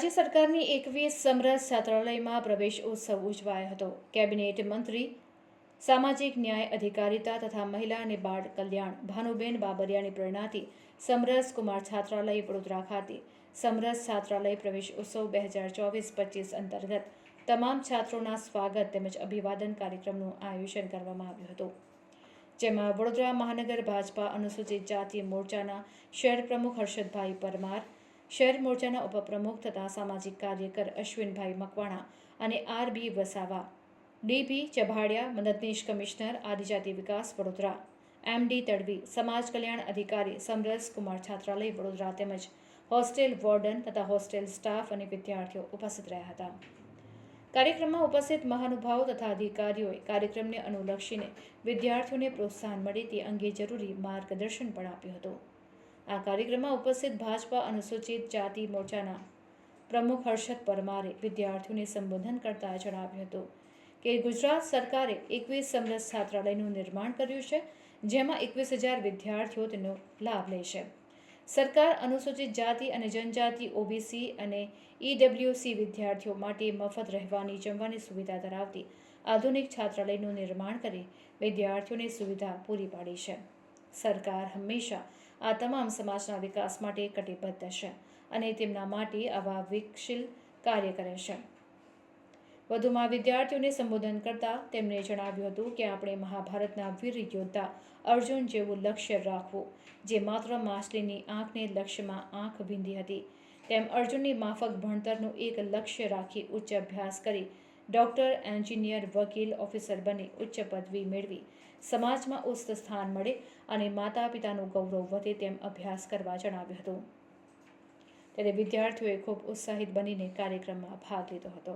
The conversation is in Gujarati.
રાજ્ય સરકારની 21 સમરસ છાત્રાલયમાં પ્રવેશ ઉત્સવ ઉજવાયો હતો। કેબિનેટ મંત્રી સામાજિક ન્યાય અધિકારિતા તથા મહિલા અને બાળ કલ્યાણ ભાનુબેન બાબરિયાની પ્રેરણાથી સમરસ કુમાર છાત્રાલય વડોદરા ખાતે સમરસ છાત્રાલય પ્રવેશ ઉત્સવ 2024-25 અંતર્ગત તમામ છાત્રોના સ્વાગત તેમજ અભિવાદન કાર્યક્રમનું આયોજન કરવામાં આવ્યું હતું, જેમાં વડોદરા મહાનગર ભાજપા અનુસૂચિત જાતિ મોરચાના શહેર પ્રમુખ હર્ષદભાઈ પરમાર, શહેર મોરચાના ઉપપ્રમુખ તથા સામાજિક કાર્યકર અશ્વિનભાઈ મકવાણા અને આર.બી. વસાવા, ડી.બી. ચભાડિયા, મદદનીશ કમિશનર આદિજાતિ વિકાસ વડોદરા, એમ.ડી. તડવી, સમાજ કલ્યાણ અધિકારી સમરસ કુમાર છાત્રાલય વડોદરા તેમજ હોસ્ટેલ વોર્ડન તથા હોસ્ટેલ સ્ટાફ અને વિદ્યાર્થીઓ ઉપસ્થિત રહ્યા હતા। કાર્યક્રમમાં ઉપસ્થિત મહાનુભાવો તથા અધિકારીઓએ કાર્યક્રમને અનુલક્ષીને વિદ્યાર્થીઓને પ્રોત્સાહન મળે તે અંગે જરૂરી માર્ગદર્શન પણ આપ્યું હતું। આ કાર્યક્રમમાં ઉપસ્થિત ભાજપા અનુસૂચિત જાતિ મોરચાના પ્રમુખ હર્ષદ પરમારે વિદ્યાર્થીઓને સંબોધન કરતા જણાવ્યું હતું કે ગુજરાત સરકારે 21 સમરસ છાત્રાલયનું નિર્માણ કર્યું છે, જેમાં 21,000 વિદ્યાર્થીઓ તેનો લાભ લેશે। સરકાર અનુસૂચિત જાતિ અને જનજાતિ ઓબીસી અને ઈડબ્લ્યુસી વિદ્યાર્થીઓ માટે મફત રહેવાની જમવાની સુવિધા ધરાવતી આધુનિક છાત્રાલયનું નિર્માણ કરી વિદ્યાર્થીઓને સુવિધા પૂરી પાડી છે। સરકાર હંમેશા આ તમામ સમાજના વિકાસ માટે કટિબદ્ધ છે અને તેમના માટે આવા વિકસીલ કાર્ય કરે છે। વધુમાં વિદ્યાર્થીઓને સંબોધન કરતા તેમણે જણાવ્યું હતું કે આપણે મહાભારતના વીર યોદ્ધા અર્જુન જેવું લક્ષ્ય રાખવું, જે માત્ર માછલીની આંખને લક્ષ્યમાં આંખ વીંધી હતી, તેમ અર્જુનની માફક ભણતરનું એક લક્ષ્ય રાખી ઉચ્ચ અભ્યાસ કરી ડૉક્ટર, એન્જિનિયર, વકીલ, ઓફિસર બની ઉચ્ચ પદવી મેળવી સમાજમાં ઉચ્ચ સ્થાન મળે અને માતા પિતાનું ગૌરવ વધે તેમ અભ્યાસ કરવા જણાવ્યું હતું। ત્યારે વિદ્યાર્થીઓએ ખૂબ ઉત્સાહિત બનીને કાર્યક્રમમાં ભાગ લીધો હતો।